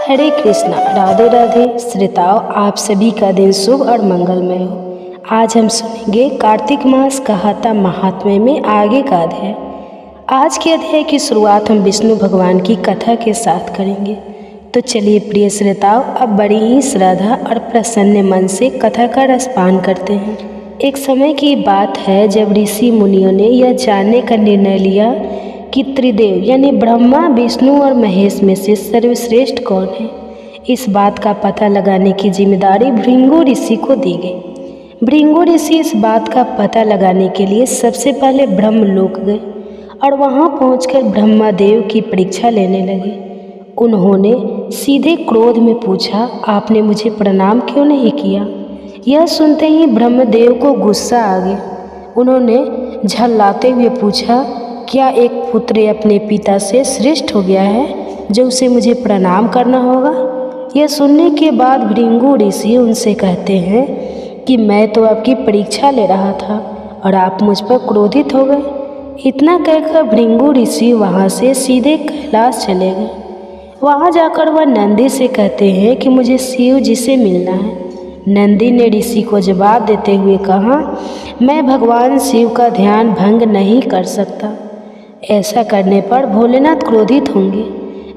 हरे कृष्णा, राधे राधे। श्रोताओं, आप सभी का दिन शुभ और मंगलमय हो। आज हम सुनेंगे कार्तिक मास कहाता महात्म्य में आगे का अध्याय। आज के अध्याय की शुरुआत हम विष्णु भगवान की कथा के साथ करेंगे। तो चलिए प्रिय श्रोताओं, अब बड़ी ही श्रद्धा और प्रसन्न मन से कथा का रसपान करते हैं। एक समय की बात है जब ऋषि मुनियों ने यह जानने का निर्णय लिया कि त्रिदेव यानी ब्रह्मा, विष्णु और महेश में से सर्वश्रेष्ठ कौन है। इस बात का पता लगाने की जिम्मेदारी भृंगु ऋषि को दी गई। भृंगु ऋषि इस बात का पता लगाने के लिए सबसे पहले ब्रह्मलोक गए और वहां पहुंचकर ब्रह्मा देव की परीक्षा लेने लगे। उन्होंने सीधे क्रोध में पूछा, आपने मुझे प्रणाम क्यों नहीं किया। यह सुनते ही ब्रह्मदेव को गुस्सा आ गया। उन्होंने झल्लाते हुए पूछा, क्या एक पुत्र अपने पिता से श्रेष्ठ हो गया है जो उसे मुझे प्रणाम करना होगा। यह सुनने के बाद भृंगु ऋषि उनसे कहते हैं कि मैं तो आपकी परीक्षा ले रहा था और आप मुझ पर क्रोधित हो गए। इतना कहकर भृंगु ऋषि वहाँ से सीधे कैलाश चले गए। वहाँ जाकर वह नंदी से कहते हैं कि मुझे शिव जी से मिलना है। नंदी ने ऋषि को जवाब देते हुए कहा, मैं भगवान शिव का ध्यान भंग नहीं कर सकता। ऐसा करने पर भोलेनाथ क्रोधित होंगे।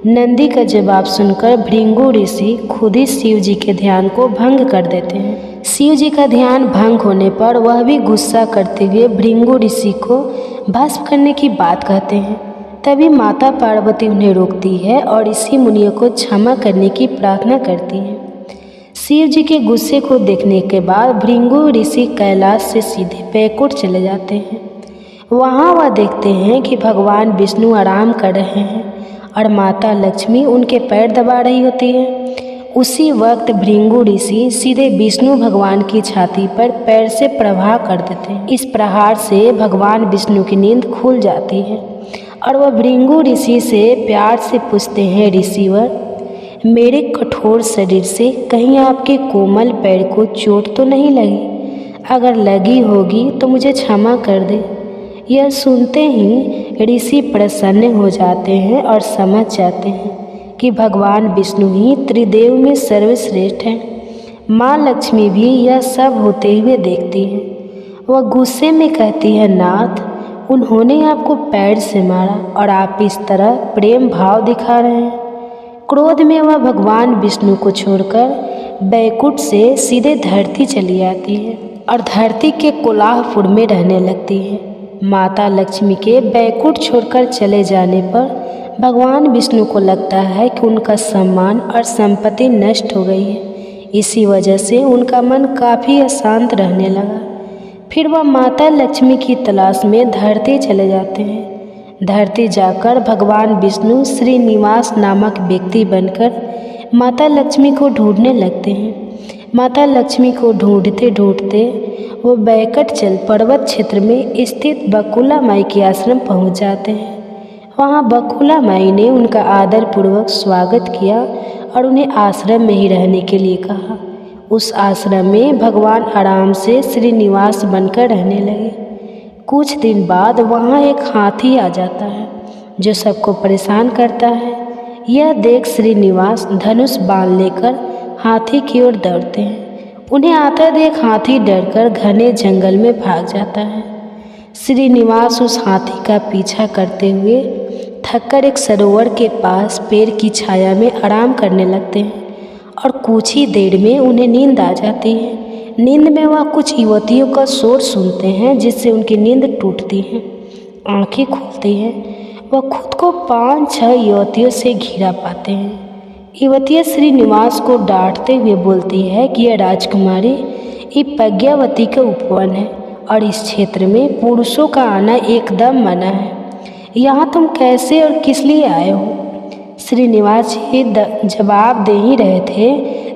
नंदी का जवाब सुनकर भृंगु ऋषि खुद ही शिव जी के ध्यान को भंग कर देते हैं। शिव जी का ध्यान भंग होने पर वह भी गुस्सा करते हुए भृंगु ऋषि को भस्म करने की बात कहते हैं। तभी माता पार्वती उन्हें रोकती है और ऋषि मुनियों को क्षमा करने की प्रार्थना करती है। शिव जी के गुस्से को देखने के बाद भृंगु ऋषि कैलाश से सीधे बैकुंठ चले जाते हैं। वहाँ वह देखते हैं कि भगवान विष्णु आराम कर रहे हैं और माता लक्ष्मी उनके पैर दबा रही होती है। उसी वक्त भृंगु ऋषि सीधे विष्णु भगवान की छाती पर पैर से प्रहार कर देते हैं। इस प्रहार से भगवान विष्णु की नींद खुल जाती है और वह भृंगु ऋषि से प्यार से पूछते हैं, ऋषिवर, मेरे कठोर शरीर से कहीं आपके कोमल पैर को चोट तो नहीं लगी। अगर लगी होगी तो मुझे क्षमा कर दे। यह सुनते ही ऋषि प्रसन्न हो जाते हैं और समझ जाते हैं कि भगवान विष्णु ही त्रिदेव में सर्वश्रेष्ठ हैं। माँ लक्ष्मी भी यह सब होते हुए देखती हैं। वह गुस्से में कहती है, नाथ, उन्होंने आपको पैर से मारा और आप इस तरह प्रेम भाव दिखा रहे हैं। क्रोध में वह भगवान विष्णु को छोड़कर बैकुंठ से सीधे धरती चली आती है और धरती के कोलाहपुर में रहने लगती है। माता लक्ष्मी के बैकुंठ छोड़कर चले जाने पर भगवान विष्णु को लगता है कि उनका सम्मान और संपत्ति नष्ट हो गई है। इसी वजह से उनका मन काफ़ी अशांत रहने लगा। फिर वह माता लक्ष्मी की तलाश में धरती चले जाते हैं। धरती जाकर भगवान विष्णु श्रीनिवास नामक व्यक्ति बनकर माता लक्ष्मी को ढूंढने लगते हैं। माता लक्ष्मी को ढूंढते ढूंढते वो बैकुंठ पर्वत क्षेत्र में स्थित बकुला माई के आश्रम पहुंच जाते हैं। वहां बकुला माई ने उनका आदर पूर्वक स्वागत किया और उन्हें आश्रम में ही रहने के लिए कहा। उस आश्रम में भगवान आराम से श्रीनिवास बनकर रहने लगे। कुछ दिन बाद वहां एक हाथी आ जाता है जो सबको परेशान करता है। यह देख श्रीनिवास धनुष बाण लेकर हाथी की ओर दौड़ते हैं। उन्हें आता देख हाथी डरकर घने जंगल में भाग जाता है। श्रीनिवास उस हाथी का पीछा करते हुए थककर एक सरोवर के पास पेड़ की छाया में आराम करने लगते हैं और कुछ ही देर में उन्हें नींद आ जाती है। नींद में वह कुछ युवतियों का शोर सुनते हैं जिससे उनकी नींद टूटती है। आंखें खुलती हैं, वह खुद को 5-6 युवतियों से घिरा पाते हैं। युवतियाँ श्रीनिवास को डांटते हुए बोलती है कि यह राजकुमारी ये प्रज्ञावती का उपवन है और इस क्षेत्र में पुरुषों का आना एकदम मना है। यहाँ तुम कैसे और किस लिए आए हो। श्रीनिवास जी जवाब दे ही रहे थे,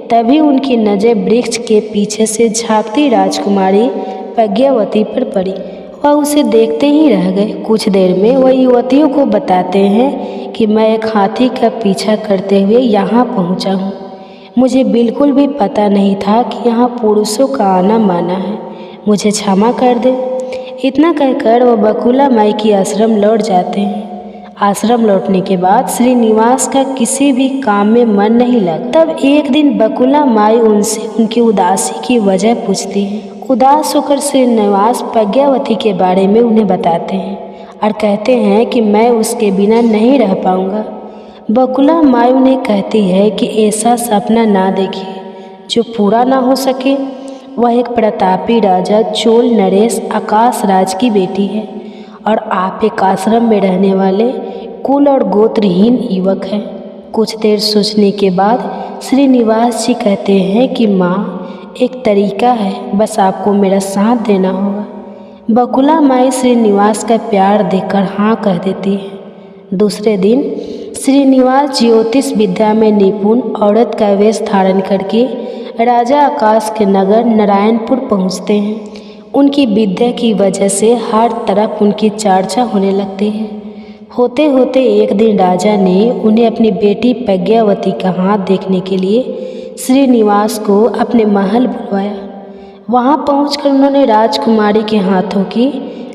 तभी उनकी नज़र वृक्ष के पीछे से झांकती राजकुमारी प्रज्ञावती पर पड़ी। वह उसे देखते ही रह गए। कुछ देर में वह युवतियों को बताते हैं कि मैं एक हाथी का पीछा करते हुए यहाँ पहुँचा हूँ। मुझे बिल्कुल भी पता नहीं था कि यहाँ पुरुषों का आना माना है। मुझे क्षमा कर दे। इतना कहकर वह बकुला माई की आश्रम लौट जाते हैं। आश्रम लौटने के बाद श्रीनिवास का किसी भी काम में मन नहीं लगता। तब एक दिन बकुला माई उनसे उनकी उदासी की वजह पूछती है। उदास होकर श्रीनिवास प्रज्ञावती के बारे में उन्हें बताते हैं और कहते हैं कि मैं उसके बिना नहीं रह पाऊंगा। बकुला माई उन्हें कहती है कि ऐसा सपना ना देखिए जो पूरा ना हो सके। वह एक प्रतापी राजा चोल नरेश आकाश राज की बेटी है और आप एक आश्रम में रहने वाले कुल और गोत्रहीन युवक हैं। कुछ देर सोचने के बाद श्रीनिवास जी कहते हैं कि माँ, एक तरीका है, बस आपको मेरा साथ देना होगा। बकुला माई श्रीनिवास का प्यार देखकर हाँ कह देती है। दूसरे दिन श्रीनिवास ज्योतिष विद्या में निपुण औरत का वेश धारण करके राजा आकाश के नगर नारायणपुर पहुँचते हैं। उनकी विद्या की वजह से हर तरफ उनकी चर्चा होने लगती है। होते होते एक दिन राजा ने उन्हें अपनी बेटी प्रज्ञावती का हाथ देखने के लिए श्रीनिवास को अपने महल बुलवाया। वहाँ पहुंचकर उन्होंने राजकुमारी के हाथों की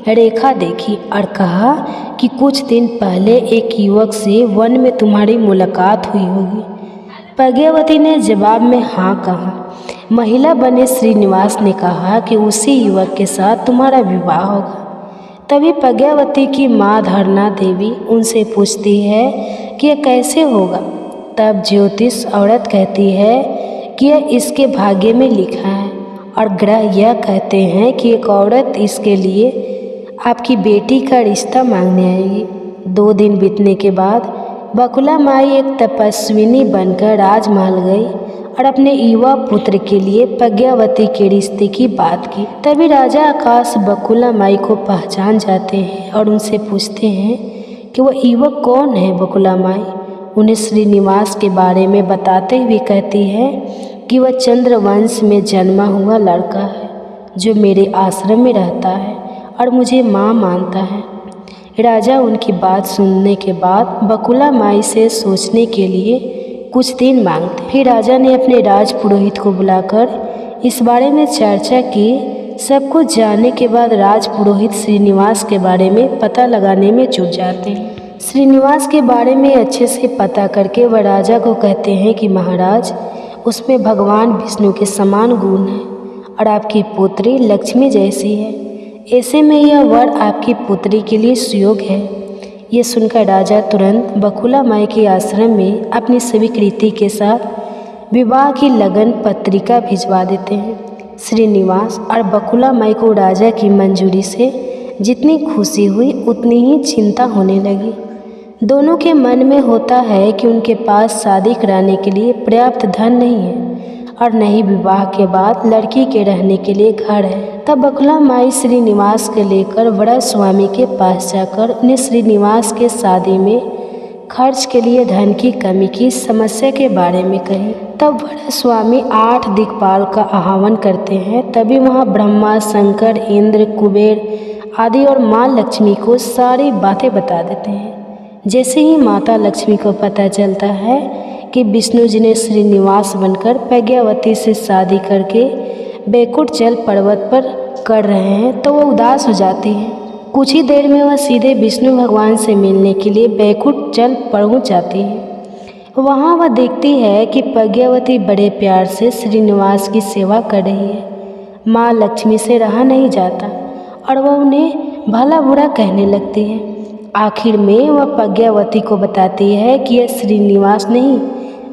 रेखा देखी और कहा कि कुछ दिन पहले एक युवक से वन में तुम्हारी मुलाकात हुई होगी। प्रज्ञावती ने जवाब में हाँ कहा। महिला बने श्रीनिवास ने कहा कि उसी युवक के साथ तुम्हारा विवाह होगा। तभी प्रज्ञावती की माँ धरना देवी उनसे पूछती है कि यह कैसे होगा। तब ज्योतिष औरत कहती है कि यह इसके भाग्य में लिखा है और ग्रह यह कहते हैं कि एक औरत इसके लिए आपकी बेटी का रिश्ता मांगने आएगी। 2 दिन बीतने के बाद बकुला माई एक तपस्विनी बनकर राजमहल गई और अपने युवा पुत्र के लिए प्रज्ञावती के रिश्ते की बात की। तभी राजा आकाश बकुला माई को पहचान जाते हैं और उनसे पूछते हैं कि वह युवक कौन है। बकुला माई उन्हें श्रीनिवास के बारे में बताते हुए कहती है कि वह चंद्रवंश में जन्मा हुआ लड़का है जो मेरे आश्रम में रहता है और मुझे माँ मानता है। राजा उनकी बात सुनने के बाद बकुला माई से सोचने के लिए कुछ दिन मांगते। फिर राजा ने अपने राज पुरोहित को बुलाकर इस बारे में चर्चा की। सब कुछ जानने के बाद राज पुरोहित श्रीनिवास के बारे में पता लगाने में जुट जाते हैं। श्रीनिवास के बारे में अच्छे से पता करके वह राजा को कहते हैं कि महाराज, उसमें भगवान विष्णु के समान गुण हैं और आपकी पुत्री लक्ष्मी जैसी है। ऐसे में यह वर आपकी पुत्री के लिए सुयोग है। ये सुनकर राजा तुरंत बकुला माई के आश्रम में अपनी स्वीकृति के साथ विवाह की लगन पत्रिका भिजवा देते हैं। श्रीनिवास और बकुला माई को राजा की मंजूरी से जितनी खुशी हुई उतनी ही चिंता होने लगी। दोनों के मन में होता है कि उनके पास शादी कराने के लिए पर्याप्त धन नहीं है और न ही विवाह के बाद लड़की के रहने के लिए घर है। तब बकुला माई श्रीनिवास के लेकर बड़ा स्वामी के पास जाकर उन्हें श्रीनिवास के शादी में खर्च के लिए धन की कमी की समस्या के बारे में कही। तब बड़ा स्वामी 8 दिक्पाल का आह्वान करते हैं। तभी वहाँ ब्रह्मा, शंकर, इंद्र, कुबेर आदि और माँ लक्ष्मी को सारी बातें बता देते हैं। जैसे ही माता लक्ष्मी को पता चलता है कि विष्णु जी ने श्रीनिवास बनकर प्रज्ञावती से शादी करके बैकुंठ जल पर्वत पर कर रहे हैं तो वह उदास हो जाती है। कुछ ही देर में वह सीधे विष्णु भगवान से मिलने के लिए बैकुंठ जल पहुंच जाती है। वहां वह देखती है कि प्रज्ञावती बड़े प्यार से श्रीनिवास की सेवा कर रही है। माँ लक्ष्मी से रहा नहीं जाता और वह उन्हें भला बुरा कहने लगती है। आखिर में वह प्रज्ञावती को बताती है कि यह श्रीनिवास नहीं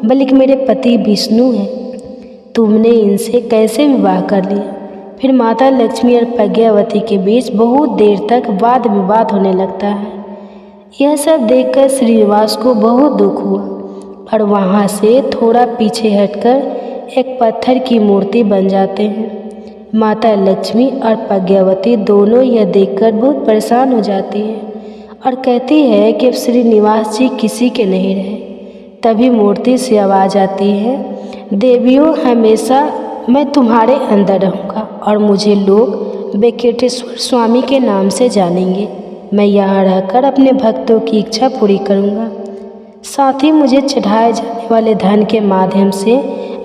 बल्कि मेरे पति विष्णु हैं। तुमने इनसे कैसे विवाह कर लिया। फिर माता लक्ष्मी और प्रज्ञावती के बीच बहुत देर तक वाद विवाद होने लगता है। यह सब देखकर श्रीनिवास को बहुत दुख हुआ और वहाँ से थोड़ा पीछे हटकर एक पत्थर की मूर्ति बन जाते हैं। माता लक्ष्मी और प्रज्ञावती दोनों यह देखकर बहुत परेशान हो जाती है और कहती है कि अब श्रीनिवास जी किसी के नहीं रहे। तभी मूर्ति से आवाज़ आती है, देवियों, हमेशा मैं तुम्हारे अंदर रहूँगा और मुझे लोग वेंकटेश्वर स्वामी के नाम से जानेंगे। मैं यहाँ रहकर अपने भक्तों की इच्छा पूरी करूँगा। साथ ही मुझे चढ़ाए जाने वाले धन के माध्यम से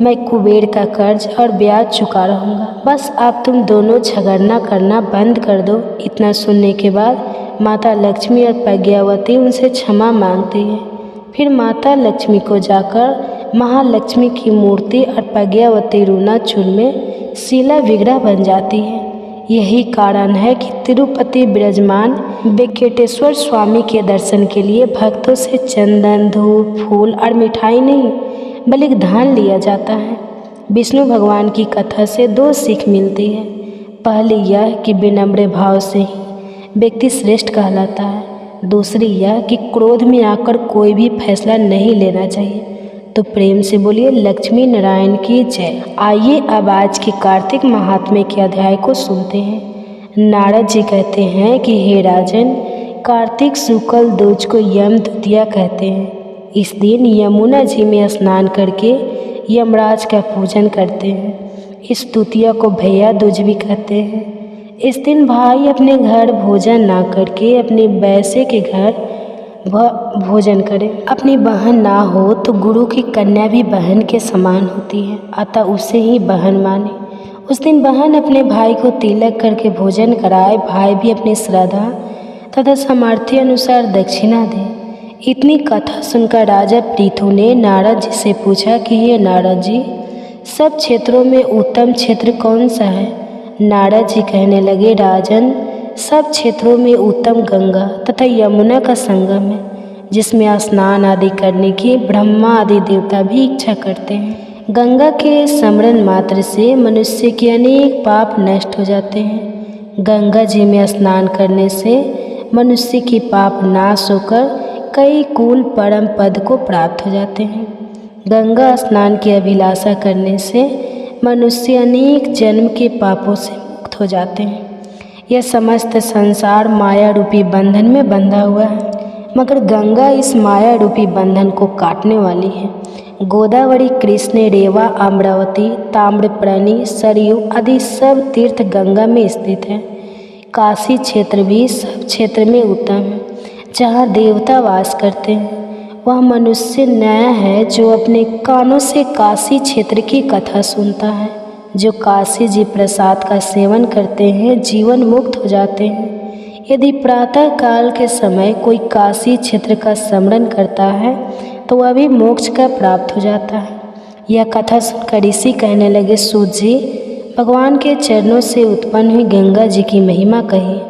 मैं कुबेर का कर्ज और ब्याज चुका रहूँगा। बस अब तुम दोनों झगड़ना करना बंद कर दो। इतना सुनने के बाद माता लक्ष्मी और प्रज्ञावती उनसे क्षमा मांगती है। फिर माता लक्ष्मी को जाकर महालक्ष्मी की मूर्ति और प्रज्ञावती रूनाचूर में शिला विग्रह बन जाती है। यही कारण है कि तिरुपति विराजमान वेंकटेश्वर स्वामी के दर्शन के लिए भक्तों से चंदन, धूप, फूल और मिठाई नहीं बल्कि धन लिया जाता है। विष्णु भगवान की कथा से दो सीख मिलती है। पहली यह कि विनम्र भाव से ही व्यक्ति श्रेष्ठ कहलाता है। दूसरी यह कि क्रोध में आकर कोई भी फैसला नहीं लेना चाहिए। तो प्रेम से बोलिए लक्ष्मी नारायण की जय। आइए अब आज के कार्तिक महात्म्य के अध्याय को सुनते हैं। नारद जी कहते हैं कि हे राजन, कार्तिक शुक्ल दूज को यम द्वितीया कहते हैं। इस दिन यमुना जी में स्नान करके यमराज का पूजन करते हैं। इस द्वितीया को भैया दूज भी कहते हैं। इस दिन भाई अपने घर भोजन ना करके अपने बैसे के घर भोजन करें। अपनी बहन ना हो तो गुरु की कन्या भी बहन के समान होती है, अतः उसे ही बहन माने। उस दिन बहन अपने भाई को तिलक करके भोजन कराए, भाई भी अपनी श्रद्धा तथा सामर्थ्य अनुसार दक्षिणा दे। इतनी कथा सुनकर राजा पृथु ने नारद जी से पूछा कि हे नारद जी, सब क्षेत्रों में उत्तम क्षेत्र कौन सा है? नारद जी कहने लगे, राजन, सब क्षेत्रों में उत्तम गंगा तथा यमुना का संगम है, जिसमें स्नान आदि करने की ब्रह्मा आदि देवता भी इच्छा करते हैं। गंगा के स्मरण मात्र से मनुष्य के अनेक पाप नष्ट हो जाते हैं। गंगा जी में स्नान करने से मनुष्य के पाप नाश होकर कई कुल परम पद को प्राप्त हो जाते हैं। गंगा स्नान की अभिलाषा करने से मनुष्य अनेक जन्म के पापों से मुक्त हो जाते हैं। यह समस्त संसार माया रूपी बंधन में बंधा हुआ है, मगर गंगा इस माया रूपी बंधन को काटने वाली है। गोदावरी, कृष्ण, रेवा, अमरावती, ताम्रपर्णी, सरयू आदि सब तीर्थ गंगा में स्थित है। काशी क्षेत्र भी सब क्षेत्र में उत्तम है, जहाँ देवता वास करते हैं। वह मनुष्य नया है जो अपने कानों से काशी क्षेत्र की कथा सुनता है। जो काशी जी प्रसाद का सेवन करते हैं जीवन मुक्त हो जाते हैं। यदि प्रातः काल के समय कोई काशी क्षेत्र का स्मरण करता है तो वह भी मोक्ष का प्राप्त हो जाता है। यह कथा सुनकर ऋषि कहने लगे, सूत जी, भगवान के चरणों से उत्पन्न हुई गंगा जी की महिमा कही।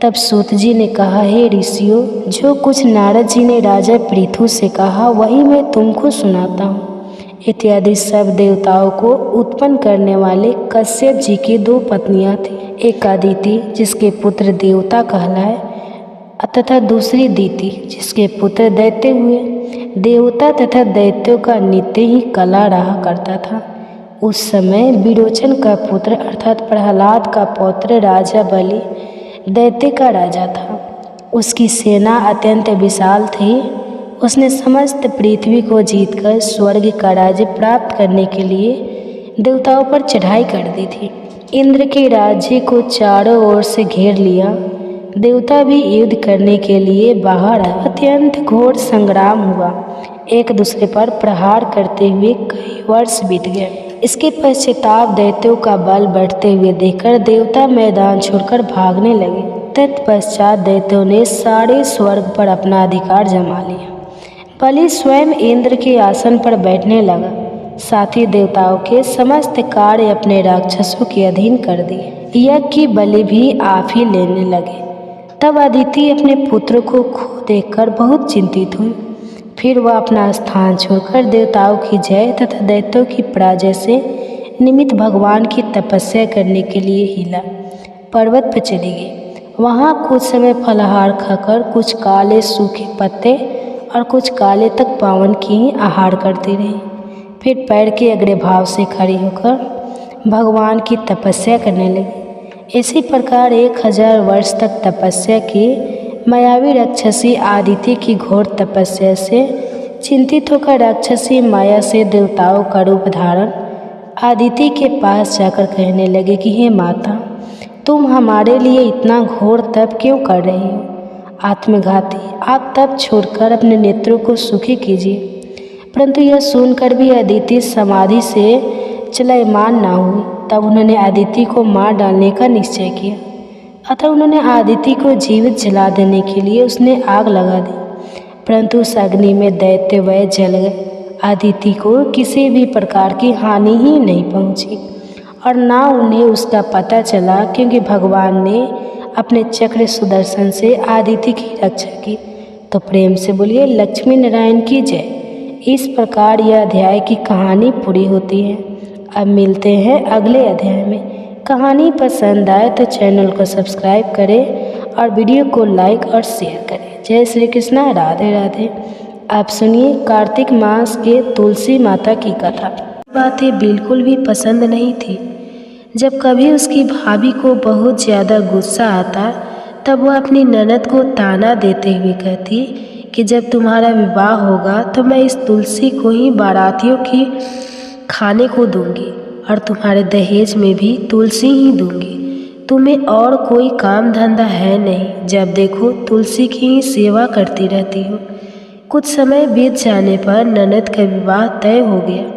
तब सूत जी ने कहा, हे ऋषियों, जो कुछ नारद जी ने राजा पृथु से कहा वही मैं तुमको सुनाता हूँ। इत्यादि सब देवताओं को उत्पन्न करने वाले कश्यप जी की दो पत्नियां थीं। एक अदिति जिसके पुत्र देवता कहलाए तथा दूसरी दीति जिसके पुत्र दैत्य हुए। देवता तथा दैत्यों का नित्य ही कला रहा करता था। उस समय विरोचन का पुत्र अर्थात प्रहलाद का पौत्र राजा बलि दैत्य का राजा था। उसकी सेना अत्यंत विशाल थी। उसने समस्त पृथ्वी को जीतकर स्वर्ग का राज्य प्राप्त करने के लिए देवताओं पर चढ़ाई कर दी थी। इंद्र के राज्य को चारों ओर से घेर लिया। देवता भी युद्ध करने के लिए बाहर आए। अत्यंत घोर संग्राम हुआ। एक दूसरे पर प्रहार करते हुए कई वर्ष बीत गए। इसके पश्चाताप दैत्यों का बल बढ़ते हुए देखकर देवता मैदान छोड़कर भागने लगे। तत्पश्चात दैत्यों ने सारे स्वर्ग पर अपना अधिकार जमा लिया। बलि स्वयं इंद्र के आसन पर बैठने लगा। साथ ही देवताओं के समस्त कार्य अपने राक्षसों के अधीन कर दिए। यज्ञ की बलि भी आप ही लेने लगे। तब अदिति अपने पुत्र को खो देखकर बहुत चिंतित हुई। फिर वह अपना स्थान छोड़कर देवताओं की जय तथा दैत्यों की पराजय से निमित्त भगवान की तपस्या करने के लिए हिला पर्वत पर चली गई। वहाँ कुछ समय फलाहार खाकर कुछ काले सूखे पत्ते और कुछ काले तक पावन की आहार करती रही। फिर पैर के अग्र भाव से खड़ी होकर भगवान की तपस्या करने लगी। इसी प्रकार 1000 वर्ष तक तपस्या की मायावी राक्षसी आदिति की घोर तपस्या से चिंतित होकर राक्षसी माया से देवताओं का रूप धारण आदिति के पास जाकर कहने लगे कि हे माता, तुम हमारे लिए इतना घोर तप क्यों कर रही हो? आत्मघाती, आप तप छोड़कर अपने नेत्रों को सुखी कीजिए। परंतु यह सुनकर भी अदिति समाधि से चलायमान ना हुई। तब उन्होंने अदिति को मार डालने का निश्चय किया। अतः उन्होंने आदिति को जीवित जला देने के लिए उसने आग लगा दी, परंतु उस अग्नि में दैत्य वह जल गए। आदिति को किसी भी प्रकार की हानि ही नहीं पहुंची और ना उन्हें उसका पता चला, क्योंकि भगवान ने अपने चक्र सुदर्शन से आदिति की रक्षा की। तो प्रेम से बोलिए लक्ष्मी नारायण की जय। इस प्रकार यह अध्याय की कहानी पूरी होती है। अब मिलते हैं अगले अध्याय में। कहानी पसंद आए तो चैनल को सब्सक्राइब करें और वीडियो को लाइक और शेयर करें। जय श्री कृष्णा, राधे राधे। आप सुनिए कार्तिक मास के तुलसी माता की कथा। बातें बिल्कुल भी पसंद नहीं थी। जब कभी उसकी भाभी को बहुत ज़्यादा गुस्सा आता तब वह अपनी ननद को ताना देते हुए कहती कि जब तुम्हारा विवाह होगा तो मैं इस तुलसी को ही बारातियों की खाने को दूंगी और तुम्हारे दहेज में भी तुलसी ही दूंगी। तुम्हें और कोई काम धंधा है नहीं, जब देखो तुलसी की ही सेवा करती रहती हो। कुछ समय बीत जाने पर ननद का विवाह तय हो गया।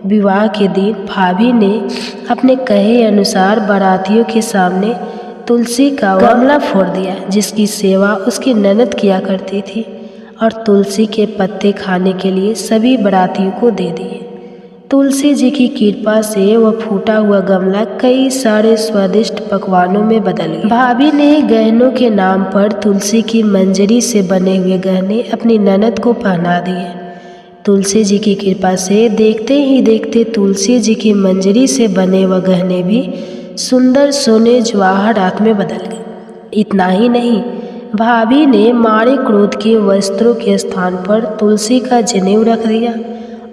विवाह के दिन भाभी ने अपने कहे अनुसार बारातियों के सामने तुलसी का गमला फोड़ दिया, जिसकी सेवा उसकी ननद किया करती थी, और तुलसी के पत्ते खाने के लिए सभी बारातियों को दे दिए। तुलसी जी की कृपा से वह फूटा हुआ गमला कई सारे स्वादिष्ट पकवानों में बदल गया। भाभी ने गहनों के नाम पर तुलसी की मंजरी से बने हुए गहने अपनी ननद को पहना दिए। तुलसी जी की कृपा से देखते ही देखते तुलसी जी की मंजरी से बने वह गहने भी सुंदर सोने जवाहरात में बदल गए। इतना ही नहीं, भाभी ने मारे क्रोध के वस्त्रों के स्थान पर तुलसी का जनेऊ रख दिया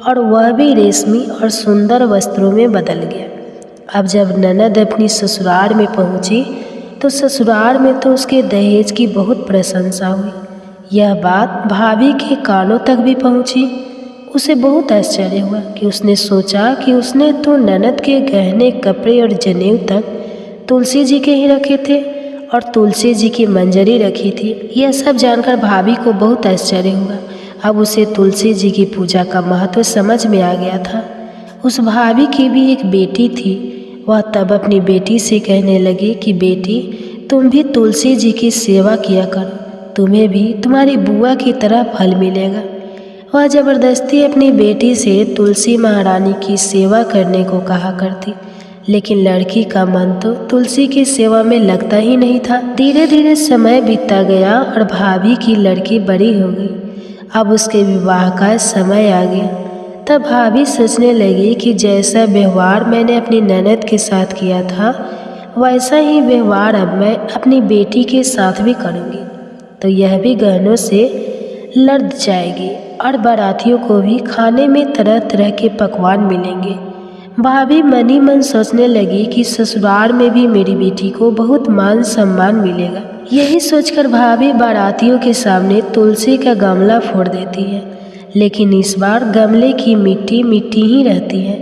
और वह भी रेशमी और सुंदर वस्त्रों में बदल गया। अब जब ननद अपनी ससुराल में पहुंची तो ससुराल में तो उसके दहेज की बहुत प्रशंसा हुई। यह बात भाभी के कानों तक भी पहुंची। उसे बहुत आश्चर्य हुआ कि उसने सोचा कि उसने तो ननद के गहने, कपड़े और जनेऊ तक तुलसी जी के ही रखे थे और तुलसी जी की मंजरी रखी थी। यह सब जानकर भाभी को बहुत आश्चर्य हुआ। अब उसे तुलसी जी की पूजा का महत्व समझ में आ गया था। उस भाभी की भी एक बेटी थी। वह तब अपनी बेटी से कहने लगी कि बेटी, तुम भी तुलसी जी की सेवा किया करो, तुम्हें भी तुम्हारी बुआ की तरह फल मिलेगा। वह जबरदस्ती अपनी बेटी से तुलसी महारानी की सेवा करने को कहा करती, लेकिन लड़की का मन तो तुलसी की सेवा में लगता ही नहीं था। धीरे धीरे समय बीतता गया और भाभी की लड़की बड़ी हो गई। अब उसके विवाह का समय आ गया। तब भाभी सोचने लगी कि जैसा व्यवहार मैंने अपनी ननद के साथ किया था वैसा ही व्यवहार अब मैं अपनी बेटी के साथ भी करूँगी, तो यह भी गहनों से लद जाएगी और बारातियों को भी खाने में तरह तरह के पकवान मिलेंगे। भाभी मन ही मन सोचने लगी कि ससुराल में भी मेरी बेटी को बहुत मान सम्मान मिलेगा। यही सोचकर भाभी बारातियों के सामने तुलसी का गमला फोड़ देती है, लेकिन इस बार गमले की मिट्टी मिट्टी ही रहती है।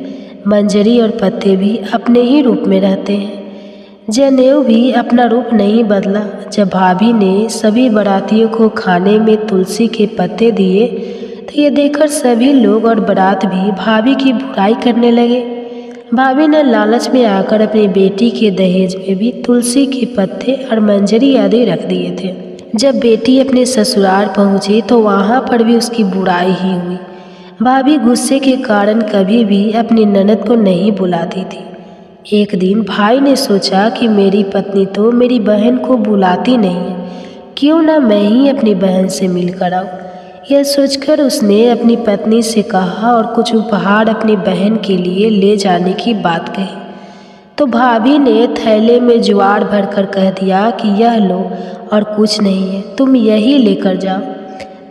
मंजरी और पत्ते भी अपने ही रूप में रहते हैं। जनेऊ भी अपना रूप नहीं बदला। जब भाभी ने सभी बारातियों को खाने में तुलसी के पत्ते दिए तो ये देखकर सभी लोग और बारात भी भाभी की बुराई करने लगे। भाभी ने लालच में आकर अपनी बेटी के दहेज में भी तुलसी के पत्ते और मंजरी आदि रख दिए थे। जब बेटी अपने ससुराल पहुंची तो वहां पर भी उसकी बुराई ही हुई। भाभी गुस्से के कारण कभी भी अपनी ननद को नहीं बुलाती थी। एक दिन भाई ने सोचा कि मेरी पत्नी तो मेरी बहन को बुलाती नहीं है, क्यों ना मैं ही अपनी बहन से मिलकर आऊँ। यह सोचकर उसने अपनी पत्नी से कहा और कुछ उपहार अपनी बहन के लिए ले जाने की बात कही। तो भाभी ने थैले में ज्वार भरकर कह दिया कि यह लो और कुछ नहीं है, तुम यही लेकर जाओ।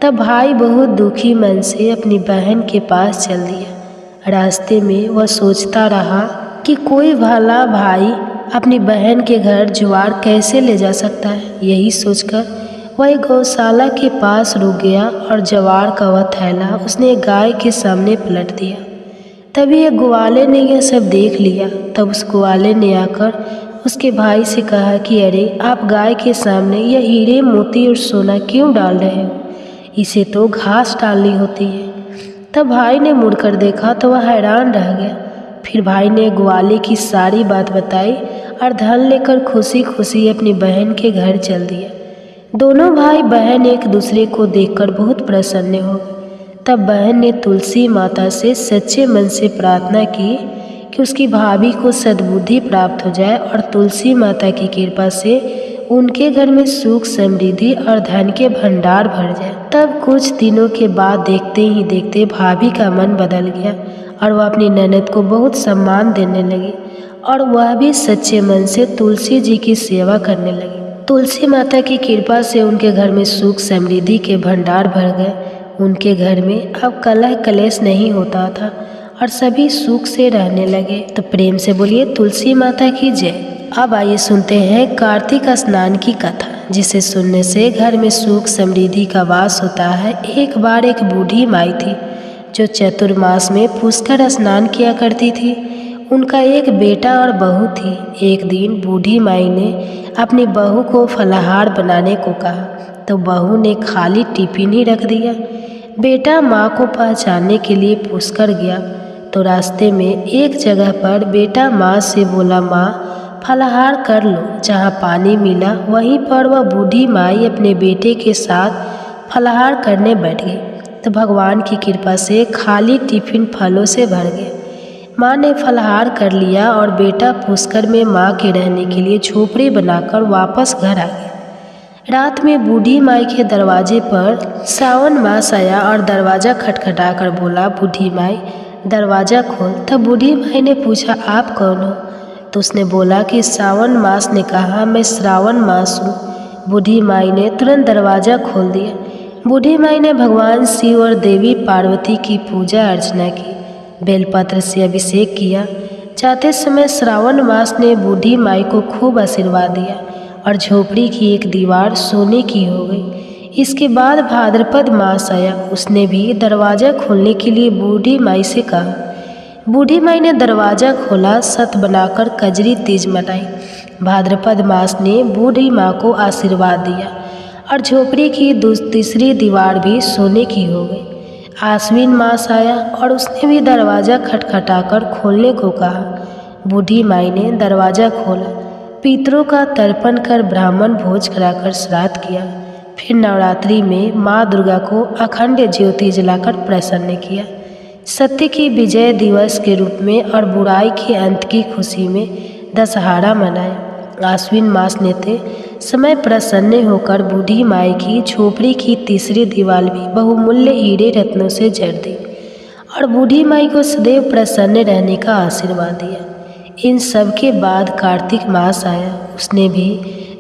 तब भाई बहुत दुखी मन से अपनी बहन के पास चल दिया। रास्ते में वह सोचता रहा कि कोई भला भाई अपनी बहन के घर ज्वार कैसे ले जा सकता है। यही सोचकर वह एक गौशाला के पास रुक गया और ज्वार का वह थैला उसने एक गाय के सामने पलट दिया। तभी एक ग्वाले ने यह सब देख लिया। तब उस ग्वाले ने आकर उसके भाई से कहा कि अरे, आप गाय के सामने यह हीरे मोती और सोना क्यों डाल रहे हो, इसे तो घास डालनी होती है। तब भाई ने मुड़कर देखा तो वह हैरान रह गया। फिर भाई ने ग्वाले की सारी बात बताई और धन लेकर खुशी खुशी अपनी बहन के घर चल दिया। दोनों भाई बहन एक दूसरे को देखकर बहुत प्रसन्न हो गए। तब बहन ने तुलसी माता से सच्चे मन से प्रार्थना की कि उसकी भाभी को सद्बुद्धि प्राप्त हो जाए और तुलसी माता की कृपा से उनके घर में सुख समृद्धि और धन के भंडार भर जाए। तब कुछ दिनों के बाद देखते ही देखते भाभी का मन बदल गया और वह अपनी ननद को बहुत सम्मान देने लगी और वह भी सच्चे मन से तुलसी जी की सेवा करने लगी। तुलसी माता की कृपा से उनके घर में सुख समृद्धि के भंडार भर गए। उनके घर में अब कलह कलेश नहीं होता था और सभी सुख से रहने लगे। तो प्रेम से बोलिए तुलसी माता की जय। अब आइए सुनते हैं कार्तिक स्नान की कथा, जिसे सुनने से घर में सुख समृद्धि का वास होता है। एक बार एक बूढ़ी माई थी जो चतुर्मास में पुष्कर स्नान किया करती थी। उनका एक बेटा और बहू थी। एक दिन बूढ़ी माई ने अपनी बहू को फलाहार बनाने को कहा तो बहू ने खाली टिफिन ही रख दिया। बेटा माँ को पहचानने के लिए पुष्कर गया तो रास्ते में एक जगह पर बेटा माँ से बोला, माँ फलाहार कर लो। जहाँ पानी मिला वहीं पर वह बूढ़ी माई अपने बेटे के साथ फलाहार करने बैठ गई। तो भगवान की कृपा से खाली टिफिन फलों से भर गए। माँ ने फलाहार कर लिया और बेटा पुष्कर में माँ के रहने के लिए झोपड़ी बनाकर वापस घर आ गया। रात में बूढ़ी माई के दरवाजे पर सावन मास आया और दरवाज़ा खटखटाकर बोला, बूढ़ी माई दरवाज़ा खोल। तब बूढ़ी माई ने पूछा, आप कौन हो? तो उसने बोला कि सावन मास ने कहा, मैं श्रावण मास हूँ। बूढ़ी माई ने तुरंत दरवाज़ा खोल दिया। बूढ़ी माई ने भगवान शिव और देवी पार्वती की पूजा अर्चना की, बेलपत्र से अभिषेक किया। जाते समय श्रावण मास ने बूढ़ी माई को खूब आशीर्वाद दिया और झोपड़ी की एक दीवार सोने की हो गई। इसके बाद भाद्रपद मास आया। उसने भी दरवाज़ा खोलने के लिए बूढ़ी माई से कहा। बूढ़ी माई ने दरवाज़ा खोला, सत बनाकर कजरी तीज मनाई। भाद्रपद मास ने बूढ़ी माँ को आशीर्वाद दिया और झोपड़ी की तीसरी दीवार भी सोने की हो गई। आश्विन मास आया और उसने भी दरवाज़ा खटखटाकर खोलने को कहा। बूढ़ी माई ने दरवाज़ा खोला, पितरों का तर्पण कर ब्राह्मण भोज कराकर श्राद्ध किया। फिर नवरात्रि में माँ दुर्गा को अखंड ज्योति जलाकर प्रसन्न किया। सत्य की विजय दिवस के रूप में और बुराई के अंत की खुशी में दशहरा मनाया। आश्विन मास नेते समय प्रसन्न होकर बूढ़ी माई की झोपड़ी की तीसरी दीवार भी बहुमूल्य हीरे रत्नों से जड़ दी और बूढ़ी माई को सदैव प्रसन्न रहने का आशीर्वाद दिया। इन सब के बाद कार्तिक मास आया। उसने भी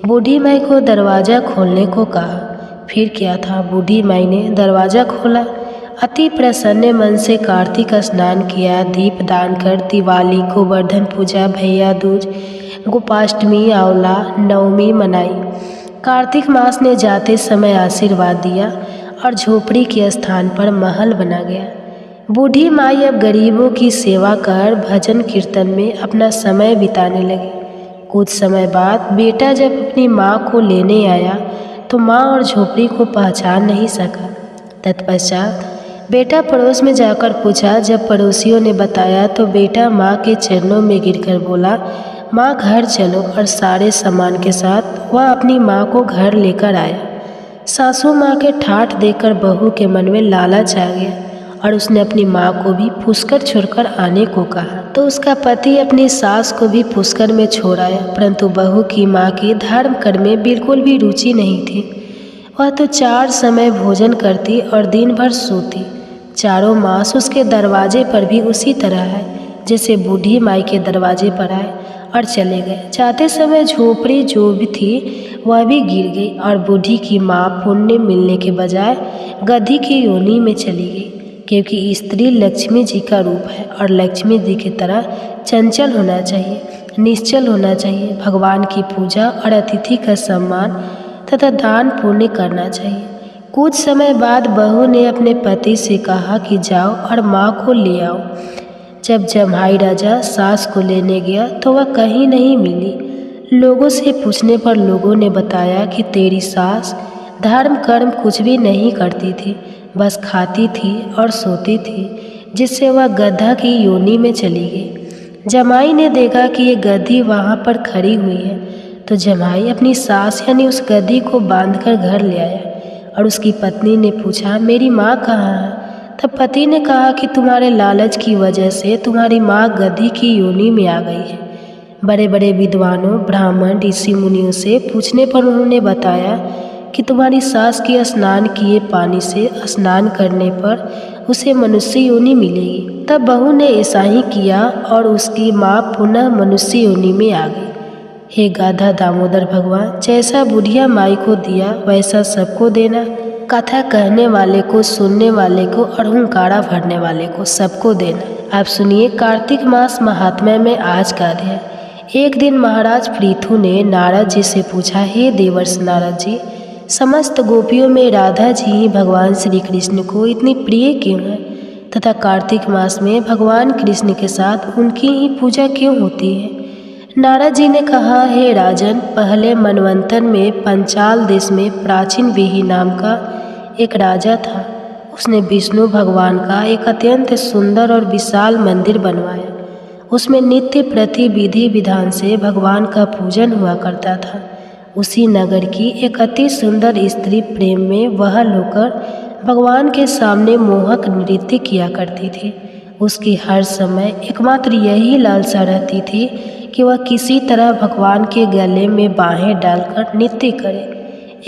बूढ़ी माई को दरवाज़ा खोलने को कहा। फिर क्या था, बूढ़ी माई ने दरवाज़ा खोला, अति प्रसन्न मन से कार्तिक स्नान किया, दीप दान कर दिवाली, गोवर्धन पूजा, भैया दूज, गोपाष्टमी, आंवला नवमी मनाई। कार्तिक मास ने जाते समय आशीर्वाद दिया और झोपड़ी के स्थान पर महल बना गया। बूढ़ी माई अब गरीबों की सेवा कर भजन कीर्तन में अपना समय बिताने लगी। कुछ समय बाद बेटा जब अपनी माँ को लेने आया तो माँ और झोपड़ी को पहचान नहीं सका। तत्पश्चात बेटा पड़ोस में जाकर पूछा। जब पड़ोसियों ने बताया तो बेटा माँ के चरणों में गिरकर बोला, माँ घर चलो। और सारे सामान के साथ वह अपनी माँ को घर लेकर आया। सासू माँ के ठाठ देखकर बहू के मन में लालच आ गया और उसने अपनी माँ को भी पुष्कर छोड़कर आने को कहा। तो उसका पति अपनी सास को भी पुष्कर में छोड़ आया, परंतु बहू की माँ की धर्म कर्म में बिल्कुल भी रुचि नहीं थी। वह तो 4 समय भोजन करती और दिन भर सोती। चारों मास उसके दरवाजे पर भी उसी तरह है जैसे बूढ़ी माई के दरवाजे पर आए और चले गए। जाते समय झोपड़ी जो भी थी वह भी गिर गई और बूढ़ी की माँ पुण्य मिलने के बजाय गधी की योनि में चली गई, क्योंकि स्त्री लक्ष्मी जी का रूप है और लक्ष्मी जी की तरह चंचल होना चाहिए, निश्चल होना चाहिए। भगवान की पूजा और अतिथि का सम्मान तथा दान पुण्य करना चाहिए। कुछ समय बाद बहू ने अपने पति से कहा कि जाओ और माँ को ले आओ। जब जम्हाई राजा सास को लेने गया तो वह कहीं नहीं मिली। लोगों से पूछने पर लोगों ने बताया कि तेरी सास धर्म कर्म कुछ भी नहीं करती थी, बस खाती थी और सोती थी, जिससे वह गधा की योनि में चली गई। जमाई ने देखा कि ये गद्दी वहाँ पर खड़ी हुई है, तो जमाई अपनी सास यानी उस गद्दी को बांधकर घर ले आया और उसकी पत्नी ने पूछा, मेरी माँ कहाँ है? तब पति ने कहा कि तुम्हारे लालच की वजह से तुम्हारी माँ गद्दी की योनि में आ गई है। बड़े बड़े विद्वानों, ब्राह्मण, ऋषि मुनियों से पूछने पर उन्होंने बताया कि तुम्हारी सास के स्नान किए पानी से स्नान करने पर उसे मनुष्य योनि मिलेगी। तब बहू ने ऐसा ही किया और उसकी माँ पुनः मनुष्य योनि में आ गई। हे गाधा दामोदर भगवान, जैसा बुढ़िया माई को दिया वैसा सबको देना। कथा कहने वाले को, सुनने वाले को और हुंकारा भरने वाले को सबको देना। आप सुनिए कार्तिक मास महात्म्य में आज का अध्याय। एक दिन महाराज पृथु ने नारद जी से पूछा, हे देवर्षि नारद जी, समस्त गोपियों में राधा जी ही भगवान श्री कृष्ण को इतनी प्रिय क्यों है तथा कार्तिक मास में भगवान कृष्ण के साथ उनकी ही पूजा क्यों होती है? नारद जी ने कहा, हे राजन, पहले मनवंतर में पंचाल देश में प्राचीन वेही नाम का एक राजा था। उसने विष्णु भगवान का एक अत्यंत सुंदर और विशाल मंदिर बनवाया। उसमें नित्य प्रति विधि विधान से भगवान का पूजन हुआ करता था। उसी नगर की एक अति सुंदर स्त्री प्रेम में वहल होकर भगवान के सामने मोहक नृत्य किया करती थी। उसकी हर समय एकमात्र यही लालसा रहती थी कि वह किसी तरह भगवान के गले में बाहें डालकर नृत्य करे।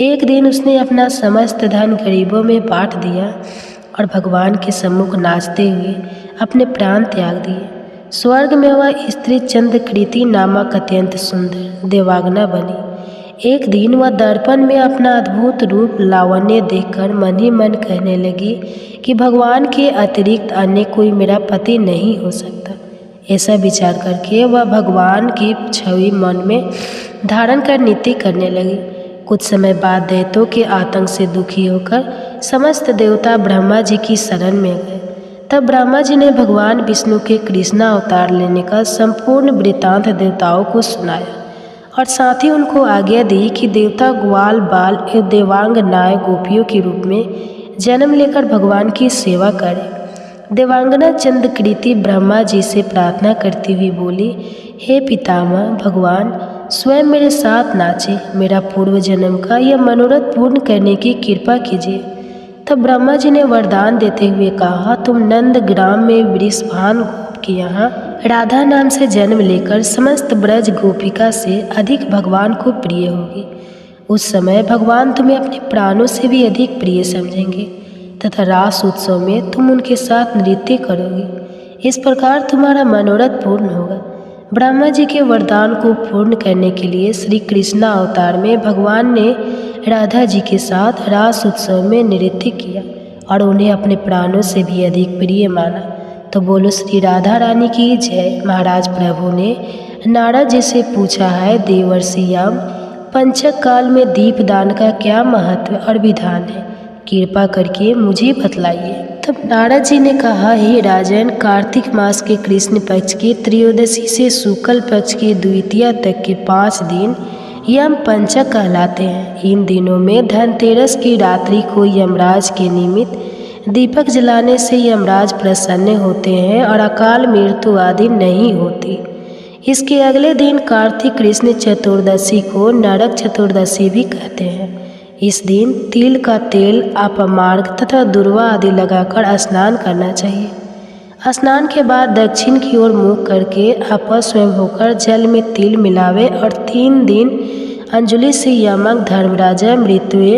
एक दिन उसने अपना समस्त धन गरीबों में बांट दिया और भगवान के सम्मुख नाचते हुए अपने प्राण त्याग दिए। स्वर्ग में वह स्त्री चंद्रकृति नामक अत्यंत सुंदर देवांगना बनी। एक दिन वह दर्पण में अपना अद्भुत रूप लावण्य देखकर मन ही मन कहने लगी कि भगवान के अतिरिक्त अन्य कोई मेरा पति नहीं हो सकता। ऐसा विचार करके वह भगवान की छवि मन में धारण कर नृत्य करने लगी। कुछ समय बाद दैत्यों के आतंक से दुखी होकर समस्त देवता ब्रह्मा जी की शरण में गए। तब ब्रह्मा जी ने भगवान विष्णु के कृष्ण अवतार लेने का संपूर्ण वृत्तांत देवताओं को सुनाया और साथ ही उनको आज्ञा दी कि देवता ग्वाल बाल एवं देवांग नाय गोपियों के रूप में जन्म लेकर भगवान की सेवा करें। देवांगना चंद्रकृति ब्रह्मा जी से प्रार्थना करती हुई बोली, हे पितामह भगवान, स्वयं मेरे साथ नाचे, मेरा पूर्व जन्म का यह मनोरथ पूर्ण करने की कृपा कीजिए। तब ब्रह्मा जी ने वरदान देते हुए कहा, तुम नंद ग्राम में वृषभान गोप के यहाँ राधा नाम से जन्म लेकर समस्त ब्रज गोपिका से अधिक भगवान को प्रिय होगी। उस समय भगवान तुम्हें अपने प्राणों से भी अधिक प्रिय समझेंगे तथा रास उत्सव में तुम उनके साथ नृत्य करोगी। इस प्रकार तुम्हारा मनोरथ पूर्ण होगा। ब्रह्मा जी के वरदान को पूर्ण करने के लिए श्री कृष्ण अवतार में भगवान ने राधा जी के साथ रास उत्सव में नृत्य किया और उन्हें अपने प्राणों से भी अधिक प्रिय माना। तो बोलो श्री राधा रानी की जय। महाराज प्रभु ने नारद जी से पूछा है, देवर्षि यम, पंचक काल में दीपदान का क्या महत्व और विधान है? कृपा करके मुझे बतलाइए। तब नारद जी ने कहा, हे राजन, कार्तिक मास के कृष्ण पक्ष की त्रयोदशी से शुक्ल पक्ष की द्वितीया तक के 5 दिन यम पंचक कहलाते हैं। इन दिनों में धनतेरस की रात्रि को यमराज के निमित्त दीपक जलाने से यमराज प्रसन्न होते हैं और अकाल मृत्यु आदि नहीं होती। इसके अगले दिन कार्तिक कृष्ण चतुर्दशी को नरक चतुर्दशी भी कहते हैं। इस दिन तिल का तेल, अपमार्ग तथा दुर्वा आदि लगाकर स्नान करना चाहिए। स्नान के बाद दक्षिण की ओर मुख करके अपस्वयं होकर जल में तिल मिलावे और 3 दिन अंजलि से यमक, धर्मराजा, मृत्युए,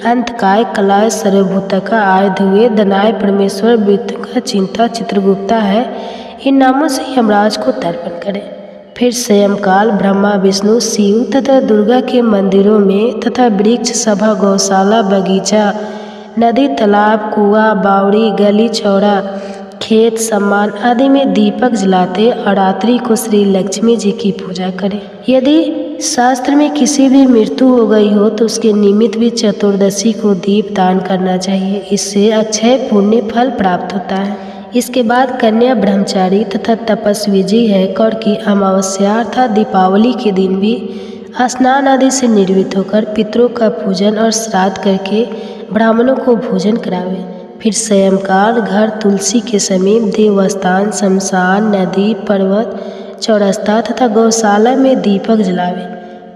अंतकाय, कलाय, सर्वभूतका, आयुधुए, दनाय, परमेश्वर, मृत्युका, चिंता, चित्रगुप्ता है, इन नामों से यमराज को तर्पण करें। फिर स्वयंकाल ब्रह्मा, विष्णु, शिव तथा दुर्गा के मंदिरों में तथा वृक्ष, सभा, गौशाला, बगीचा, नदी, तालाब, कुआं, बावड़ी, गली, चौड़ा, खेत, सम्मान आदि में दीपक जलाते और रात्रि को श्री लक्ष्मी जी की पूजा करें। यदि शास्त्र में किसी भी मृत्यु हो गई हो तो उसके निमित्त भी चतुर्दशी को दीप दान करना चाहिए। इससे अक्षय पुण्य फल प्राप्त होता है। इसके बाद कन्या, ब्रह्मचारी तथा तपस्वी जी है कौर की अमावस्या अर्थात दीपावली के दिन भी स्नान आदि से निर्वृत्त होकर पितरों का पूजन और श्राद्ध करके ब्राह्मणों को भोजन करावे। फिर स्वयंकाल घर तुलसी के समीप, देवस्थान, शमशान, नदी, पर्वत, चौरस्ता तथा गौशाला में दीपक जलावे।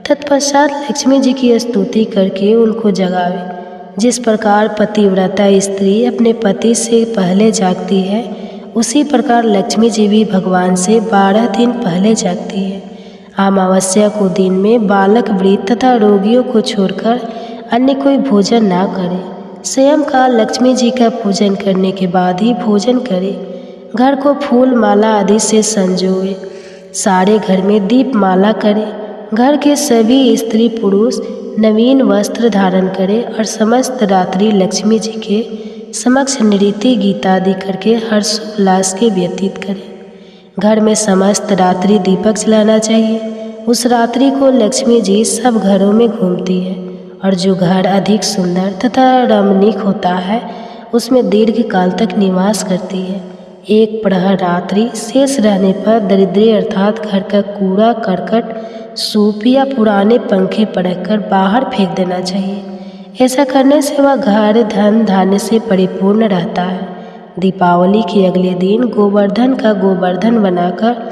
तत्पश्चात लक्ष्मी जी की स्तुति करके उनको जगावे। जिस प्रकार पतिव्रता स्त्री अपने पति से पहले जागती है, उसी प्रकार लक्ष्मी जी भी भगवान से 12 दिन पहले जागती है। अमावस्या को दिन में बालक, वृद्ध तथा रोगियों को छोड़कर अन्य कोई भोजन ना करे। स्वयं काल लक्ष्मी जी का पूजन करने के बाद ही भोजन करे। घर को फूल माला आदि से संजोए। सारे घर में दीप माला करे। घर के सभी स्त्री पुरुष नवीन वस्त्र धारण करें और समस्त रात्रि लक्ष्मी जी के समक्ष नृत्य गीतादि करके हर्षोल्लास के व्यतीत करें। घर में समस्त रात्रि दीपक जलाना चाहिए। उस रात्रि को लक्ष्मी जी सब घरों में घूमती है और जो घर अधिक सुंदर तथा रमणीक होता है, उसमें दीर्घ काल तक निवास करती है। एक प्रहर रात्रि शेष रहने पर दरिद्री अर्थात घर का कूड़ा करकट, सूप या पुराने पंखे पटककर बाहर फेंक देना चाहिए। ऐसा करने से वह घर धन धान्य से परिपूर्ण रहता है। दीपावली के अगले दिन गोवर्धन का गोवर्धन बनाकर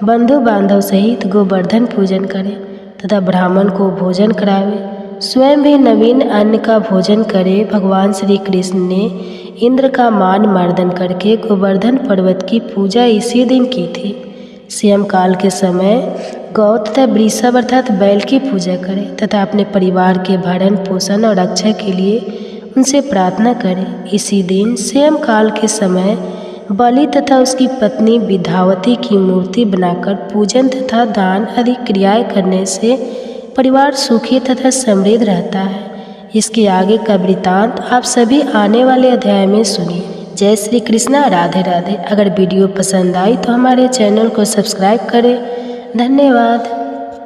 बंधु बांधव सहित गोवर्धन पूजन करें तथा ब्राह्मण को भोजन करावे। स्वयं भी नवीन अन्न का भोजन करे। भगवान श्री कृष्ण ने इंद्र का मान मर्दन करके गोवर्धन पर्वत की पूजा इसी दिन की थी। स्वयं काल के समय गौ तथा वृषभ अर्थात बैल की पूजा करें तथा अपने परिवार के भरण पोषण और रक्षा के लिए उनसे प्रार्थना करें। इसी दिन स्वयं काल के समय बलि तथा उसकी पत्नी विद्यावती की मूर्ति बनाकर पूजन तथा दान आदि क्रियाएं करने से परिवार सुखी तथा समृद्ध रहता है। इसके आगे का वृतांत आप सभी आने वाले अध्याय में सुनिए। जय श्री कृष्णा। राधे राधे। अगर वीडियो पसंद आई तो हमारे चैनल को सब्सक्राइब करें। धन्यवाद।